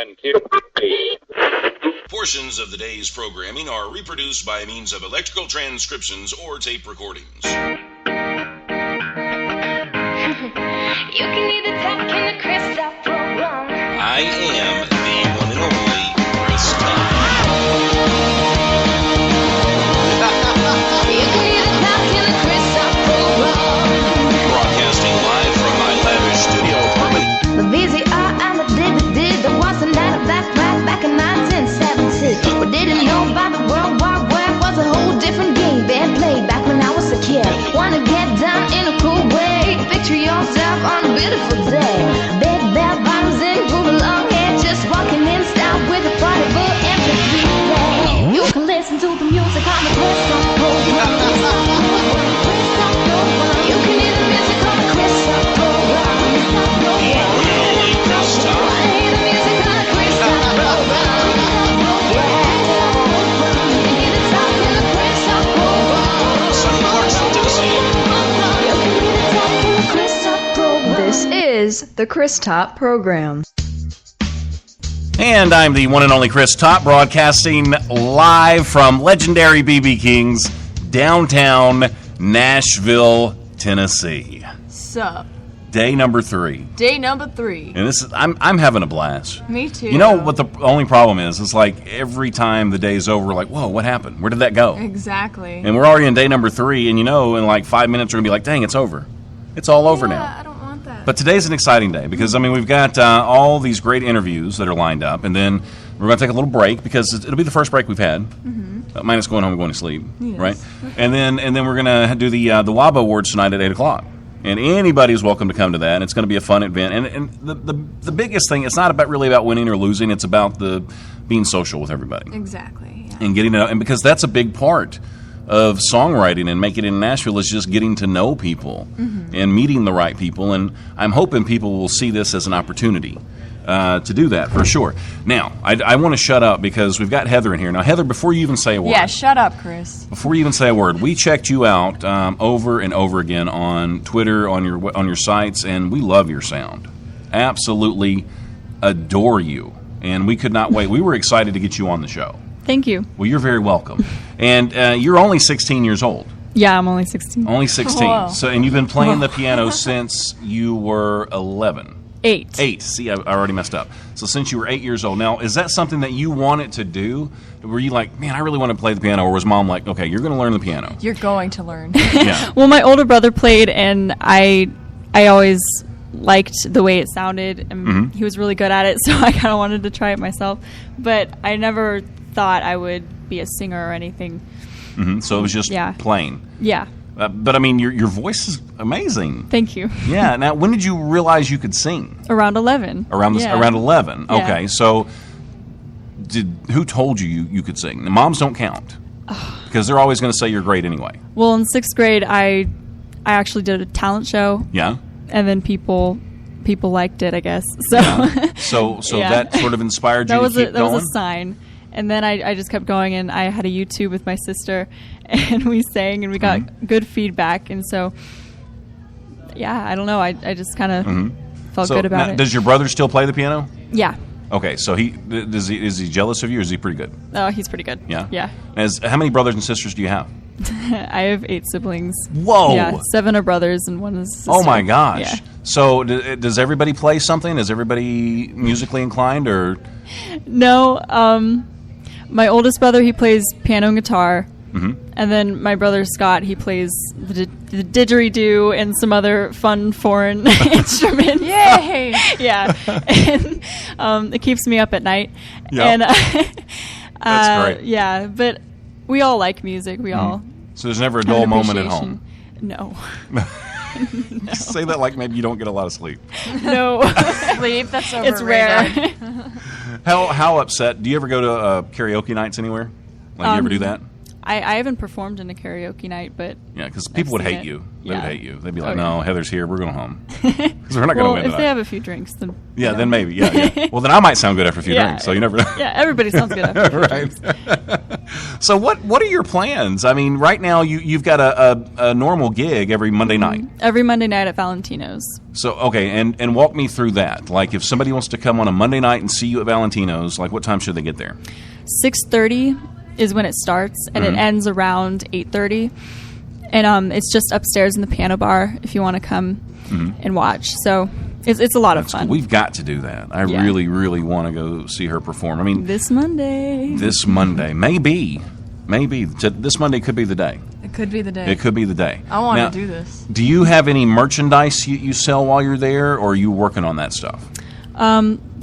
and keep it. Portions of the day's programming are reproduced by means of electrical transcriptions or tape recordings. You can either talk in the Chris Top program. I am the one and only Chris Top. You can either talk in the Chris Top program. Broadcasting live from my lavish studio apartment. The VCR and the DVD, there was a night of black right back in 1970. What didn't know about the World War Web was a whole different game being played back when I was a kid. Wanna get down in a cool way, picture yourself on a beautiful day. Big bell bottoms and groovy long hair, just walking in style with a party book MP3 play. You can listen to the music on the Chris Top program. You can hear the music on the Chris Top program. Only Chris Top. Play the music on the Chris Top program. You hear the talk in the Chris Top program. Sunny Clarksville, Tennessee. You can hear the talk in the Chris Top program. This is the Chris Top Program. And I'm the one and only Chris Top, broadcasting live from legendary BB King's downtown Nashville, Tennessee. Sup? Day number 3. Day number 3. And this is I'm having a blast. Me too. You know what the only problem is? It's like every time the day's over, we're like, whoa, what happened? Where did that go? Exactly. And we're already in day number 3, and in like 5 minutes we're going to be like, dang, it's over. It's all over now. I don't want that. But today's an exciting day because, we've got all these great interviews that are lined up, and then we're going to take a little break because it'll be the first break we've had, minus going home and going to sleep, Yes. right? And then we're going to do the WABA Awards tonight at 8 o'clock. And anybody's welcome to come to that, and it's going to be a fun event. And the biggest thing, it's not really about winning or losing. It's about being social with everybody. Exactly. Yeah. And getting to know, and because that's a big part of songwriting and making it in Nashville is just getting to know people and meeting the right people. And I'm hoping people will see this as an opportunity to do that for sure. Now, I want to shut up because we've got Heather in here. Now, Heather, before you even say a word. Yeah, shut up, Chris. Before you even say a word, we checked you out over and over again on Twitter, on your sites, and we love your sound. Absolutely adore you. And we could not wait. We were excited to get you on the show. Thank you. Well, you're very welcome. And you're only 16 years old. Yeah, I'm only 16. Only 16. Whoa. So, and you've been playing the piano since you were 11. 8. 8. See, I already messed up. So since you were 8 years old. Now, is that something that you wanted to do? Were you like, man, I really want to play the piano? Or was mom like, okay, you're going to learn the piano? You're going to learn. Yeah. Well, my older brother played, and I always liked the way it sounded, and he was really good at it, so I kind of wanted to try it myself. But I never thought I would be a singer or anything. So it was just playing. Yeah. But, your voice is amazing. Thank you. Yeah. Now, when did you realize you could sing? Around 11. Around 11. Yeah. Okay. So who told you could sing? The moms don't count. Because they're always going to say you're great anyway. Well, in 6th grade, I actually did a talent show. Yeah. And then people liked it, I guess. So yeah. So Yeah. that sort of inspired you to keep going? That was a sign. And then I just kept going, and I had a YouTube with my sister, and we sang, and we got good feedback. And so, yeah, I don't know. I just kind of felt good about it. Does your brother still play the piano? Yeah. Okay, so is he jealous of you, or is he pretty good? Oh, he's pretty good. Yeah? Yeah. How many brothers and sisters do you have? I have 8 siblings. Whoa! Yeah, 7 are brothers, and 1 is a sister. Oh, my gosh. Yeah. So does everybody play something? Is everybody musically inclined, or...? No, my oldest brother, he plays piano and guitar, and then my brother Scott, he plays the didgeridoo and some other fun foreign instruments. Yay! Yeah, and it keeps me up at night. Yep. And That's great. Yeah, but we all like music. We all. So there's never a dull moment at appreciation. home? No. You say that like maybe you don't get a lot of sleep. No. Sleep, that's overrated. It's rare. How upset? Do you ever go to karaoke nights anywhere? Like, you ever do that? I haven't performed in a karaoke night, but Yeah, because people would seen hate it. you. They Yeah. would hate you. They'd be like, Oh, yeah. no, Heather's here. We're going home. Because we're not going to well, win if tonight. they have a few drinks, then Yeah, you know. then maybe. Yeah. Well, then I might sound good after a few drinks, so you never know. Yeah, everybody sounds good after a few drinks. Right. So what are your plans? I mean, right now you've got a normal gig every Monday night. Every Monday night at Valentino's. So, okay, and walk me through that. Like, if somebody wants to come on a Monday night and see you at Valentino's, like, what time should they get there? 6:30 is when it starts, and Mm-hmm. it ends around 8:30. And it's just upstairs in the piano bar if you want to come and watch. So it's a lot of fun. We've got to do that. I Yeah. really, really want to go see her perform. I mean, This Monday. this Monday, maybe. This Monday could be the day. It could be the day. It could be the day. I want Now, to do this. Do you have any merchandise you sell while you're there, or are you working on that stuff?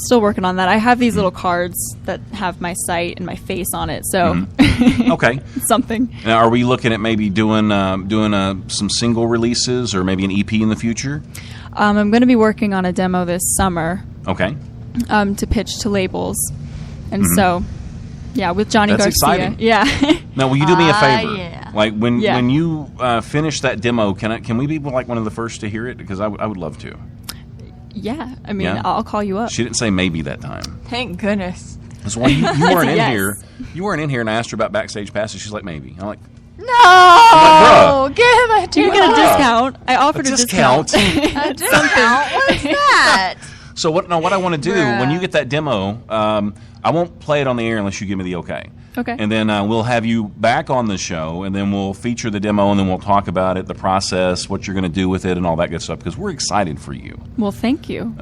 Still working on that. I have these little cards that have my site and my face on it, so Okay. something. Now, are we looking at maybe doing some single releases or maybe an EP in the future? I'm going to be working on a demo this summer Okay. to pitch to labels, and so yeah, with Johnny That's Garcia. exciting. Yeah. Now, will you do me a favor? Yeah. Like when Yeah. you finish that demo, can we be like one of the first to hear it? Because I would love to. Yeah. I mean, Yeah. I'll call you up. She didn't say maybe that time. Thank goodness. That's why you weren't in Yes. here. You weren't in here, and I asked her about backstage passes. She's like, maybe. I'm like, No! Give him a You get a discount. I offered a discount. discount. A discount? What's that? So what I want to do Bruh. when you get that demo, I won't play it on the air unless you give me the okay. Okay. And then we'll have you back on the show, and then we'll feature the demo, and then we'll talk about it, the process, what you're going to do with it, and all that good stuff. Because we're excited for you. Well, thank you.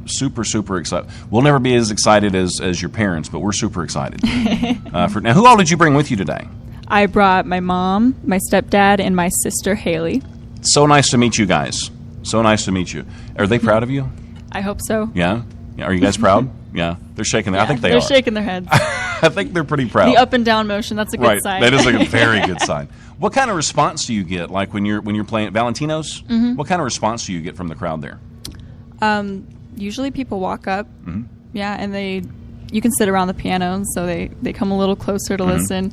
Super, super excited. We'll never be as excited as your parents, but we're super excited. Now, who all did you bring with you today? I brought my mom, my stepdad, and my sister Haley. So nice to meet you guys. So nice to meet you. Are they proud of you? I hope so. Yeah? Are you guys proud? Yeah. They're shaking their I think they They're are. shaking their heads. I think they're pretty proud. The up and down motion, that's a good Right. sign. That is a very good sign. What kind of response do you get, like when you're playing at Valentino's? Mm-hmm. What kind of response do you get from the crowd there? Usually people walk up, Mm-hmm. yeah, and you can sit around the piano, so they come a little closer to Mm-hmm. listen.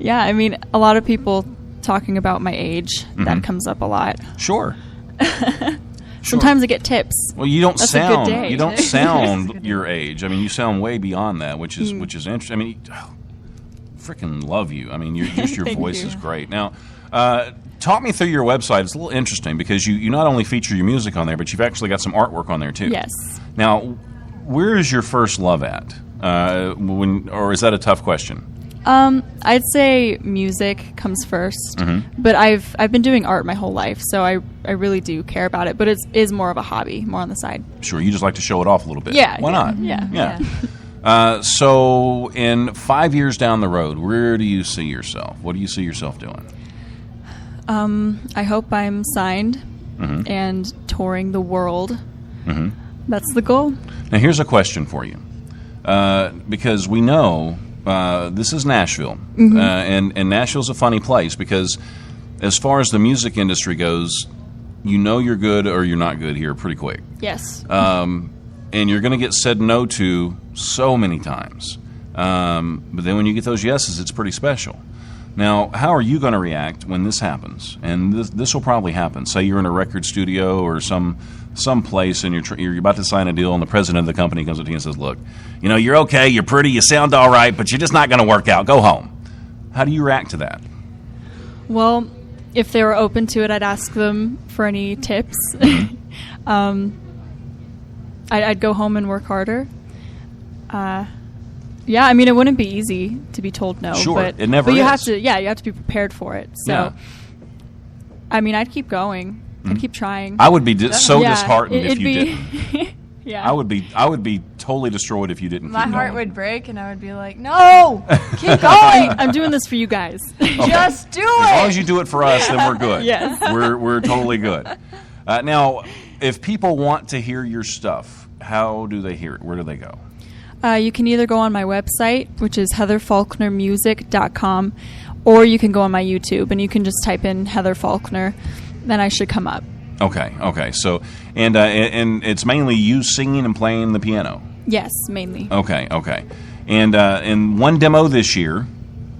Yeah, I mean, a lot of people talking about my age, Mm-hmm. that comes up a lot. Sure. Sometimes I get tips. Well, you don't That's a good sound day. you don't That's a sound good your age. I mean, you sound way beyond that, which is interesting. I mean, freaking love you. I mean, your Thank voice you. is great. Now, talk me through your website. It's a little interesting because you not only feature your music on there, but you've actually got some artwork on there too. Yes. Now, where is your first love at? Or is that a tough question? I'd say music comes 1st, but I've been doing art my whole life, so I really do care about it. But it is more of a hobby, more on the side. Sure, you just like to show it off a little bit. Yeah, Why yeah, not? yeah. So, in 5 years down the road, where do you see yourself? What do you see yourself doing? I hope I'm signed and touring the world. That's the goal. Now, here's a question for you. Because we know this is Nashville, and Nashville's a funny place because as far as the music industry goes, you know you're good or you're not good here pretty quick. Yes. And you're going to get said no to so many times. But then when you get those yeses, it's pretty special. Now, how are you going to react when this happens? And this will probably happen. Say you're in a record studio or some place and you're about to sign a deal, and the president of the company comes up to you and says, "Look, you know, you're okay, you're pretty, you sound all right, but you're just not going to work out. Go home." How do you react to that? Well, if they were open to it, I'd ask them for any tips. I'd go home and work harder. Yeah, I mean, it wouldn't be easy to be told no. Sure, but, it never but you is. have to, you have to be prepared for it. So, Yeah. I mean, I'd keep going. I'd keep trying. I would be so Yeah, disheartened if it'd you be- didn't. Yeah. I would be totally destroyed if you didn't. My keep heart going. would break, and I would be like, no! Keep going! I'm doing this for you guys. Just do As long it! as you do it for us, then we're good. Yes. We're totally good. Now, if people want to hear your stuff, how do they hear it? Where do they go? You can either go on my website, which is heatherfaulknermusic.com, or you can go on my YouTube, and you can just type in Heather Faulkner, then I should come up. Okay. So, and it's mainly you singing and playing the piano. Yes, mainly. Okay. And one demo this year,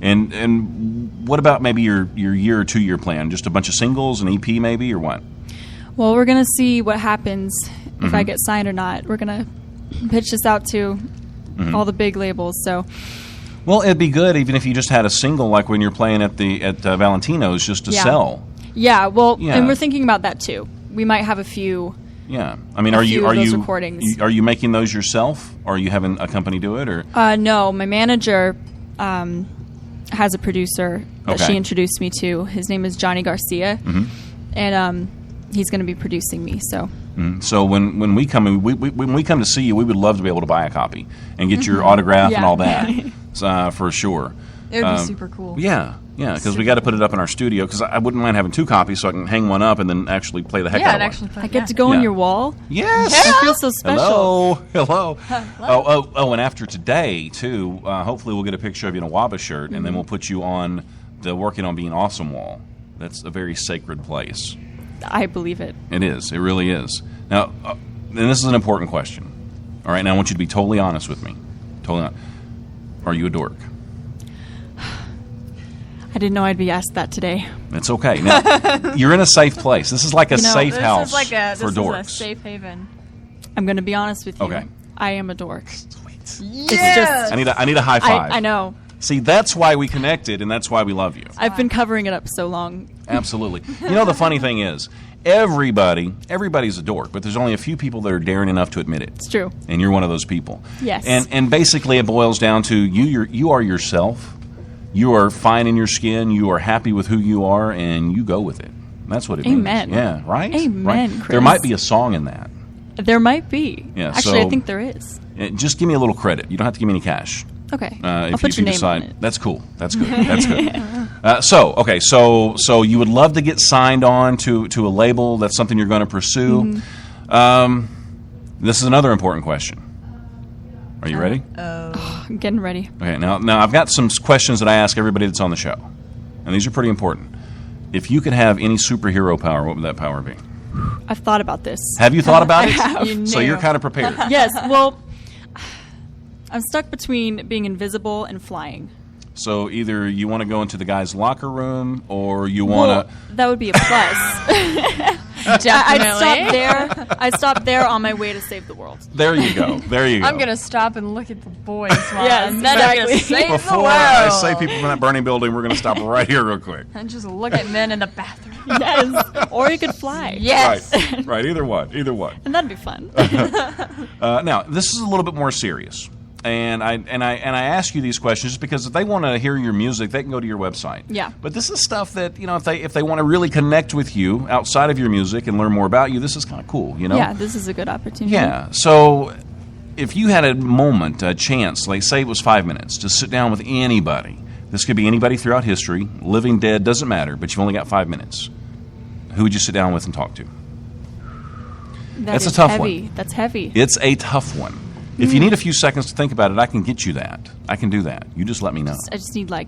and what about maybe your year or 2 year plan? Just a bunch of singles, an EP maybe, or what? Well, we're going to see what happens if I get signed or not. We're going to pitch this out to all the big labels. So, well, it'd be good even if you just had a single, like when you're playing at Valentino's, just to sell. Yeah, well, and we're thinking about that too. We might have a few. Yeah, I mean, are you recordings. Are you making those yourself, or are you having a company do it, or? No, my manager has a producer that she introduced me to. His name is Johnny Garcia, and he's going to be producing me. So. So when we come when we come to see you, we would love to be able to buy a copy and get your autograph and all that for sure. It would be super cool. Yeah, because we got to put it up in our studio. Because I wouldn't mind having 2 copies, so I can hang one up and then actually play the heck out of one. I get to go on your wall. Yes, I feel so special. Hello. Oh, and after today too, hopefully we'll get a picture of you in a WABA shirt, and then we'll put you on the Working on Being Awesome wall. That's a very sacred place. I believe it. It is. It really is. Now, and this is an important question. All right, now I want you to be totally honest with me. Totally honest. Are you a dork? I didn't know I'd be asked that today. It's okay. Now, you're in a safe place. This is like a safe house for this dorks. Is a safe haven. I'm going to be honest with you. Okay. I am a dork. Sweet. It's just I need a high five. I know. See, that's why we connected, and that's why we love you. I've been covering it up so long. Absolutely. You know, the funny thing is, everybody's a dork, but there's only a few people that are daring enough to admit it. It's true. And you're one of those people. Yes. And basically it boils down to you are yourself. You are fine in your skin. You are happy with who you are, and you go with it. That's what it means. Amen. Yeah, right? Amen, right? Chris. There might be a song in that. There might be. Yeah, Actually, so- I think there is. Just give me a little credit. You don't have to give me any cash. Okay. If put you your name decide, on it. That's cool. That's good. That's good. So you would love to get signed on to a label. That's something you're going to pursue. This is another important question. Are you ready? I'm getting ready. Okay. Now I've got some questions that I ask everybody that's on the show, and these are pretty important. If you could have any superhero power, what would that power be? I've thought about this. Have you thought about it? have. So you're kind of prepared. Yes. Well, I'm stuck between being invisible and flying. So either you want to go into the guy's locker room, or you want to. That would be a plus. I'd stop there on my way to save the world. There you go. There you go. I'm going to stop and look at the boys while Yes, and then I'm going to exactly. save the Before world. I say people from that burning building, we're going to stop right here real quick. And just look at men in the bathroom. Yes. Or you could fly. Yes. Right. Either one. And that'd be fun. Now, this is a little bit more serious. And I ask you these questions just because if they want to hear your music, they can go to your website. Yeah. But this is stuff that, if they want to really connect with you outside of your music and learn more about you, this is kind of cool, Yeah, this is a good opportunity. Yeah. So if you had a moment, a chance, like say it was 5 minutes, to sit down with anybody, this could be anybody throughout history, living, dead, doesn't matter, but you've only got 5 minutes, who would you sit down with and talk to? That's a tough heavy. one. That's heavy. It's a tough one. If you need a few seconds to think about it, I can get you that. I can do that. You just let me know. I just need like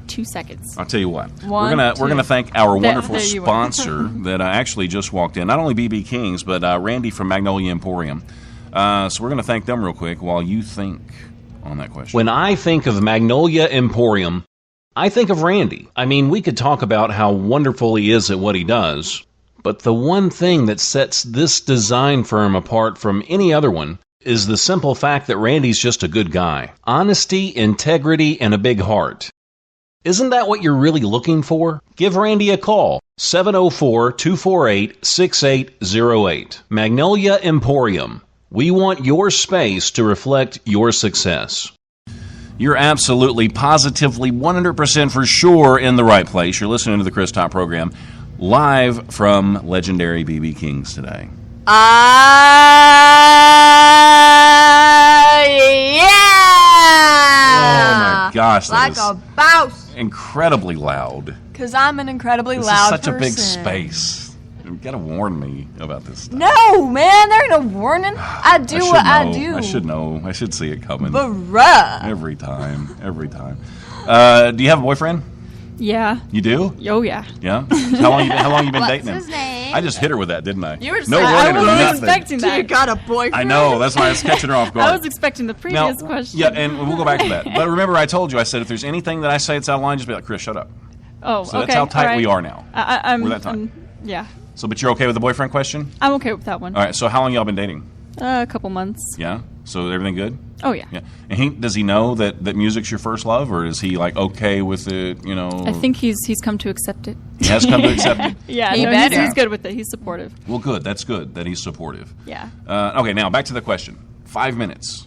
2 seconds. I'll tell you what. One, we're gonna thank our wonderful there you are. sponsor that actually just walked in. Not only BB Kings, but Randy from Magnolia Emporium. So we're gonna thank them real quick while you think on that question. When I think of Magnolia Emporium, I think of Randy. I mean, we could talk about how wonderful he is at what he does, but the one thing that sets this design firm apart from any other one is the simple fact that Randy's just a good guy. Honesty, integrity, and a big heart. Isn't that what you're really looking for? Give Randy a call. 704-248-6808. Magnolia Emporium. We want your space to reflect your success. You're absolutely, positively, 100% for sure in the right place. You're listening to the Chris Top program, live from legendary BB Kings today. Yeah. Oh my gosh, that Like is a boss. incredibly loud. Because I'm an incredibly This loud is such a big person. space. You gotta warn me about this stuff. No, man, there ain't no warning. I do should what I know. do. I should know. I should see it coming. Bruh. Every time. Do you have a boyfriend? Yeah. You do? Oh, yeah. Yeah? How long you been dating him? What's his name? I just hit her with that, didn't I? You were no saying- warning I or wasn't nothing. expecting that. You got a boyfriend? I know. That's why I was catching her off guard. I was expecting the Now, previous question. yeah, and we'll go back to that. But remember, I told you, I said, if there's anything that I say that's out of line, just be like, Chris, shut up. Oh, So okay. that's how tight all right. we are now. I'm, We're that tight. Yeah, So, but you're okay with the boyfriend question? I'm okay with that one. All right. So, how long y'all been dating? A couple months. Yeah. So everything good? Oh yeah. Yeah. And does he know that music's your first love, or is he like okay with it? You know. I think he's come to accept it. he has come to accept it. Yeah, He no, better. he's good with it. He's supportive. Well, good. That's good that he's supportive. Yeah. Okay. Now back to the question. 5 minutes.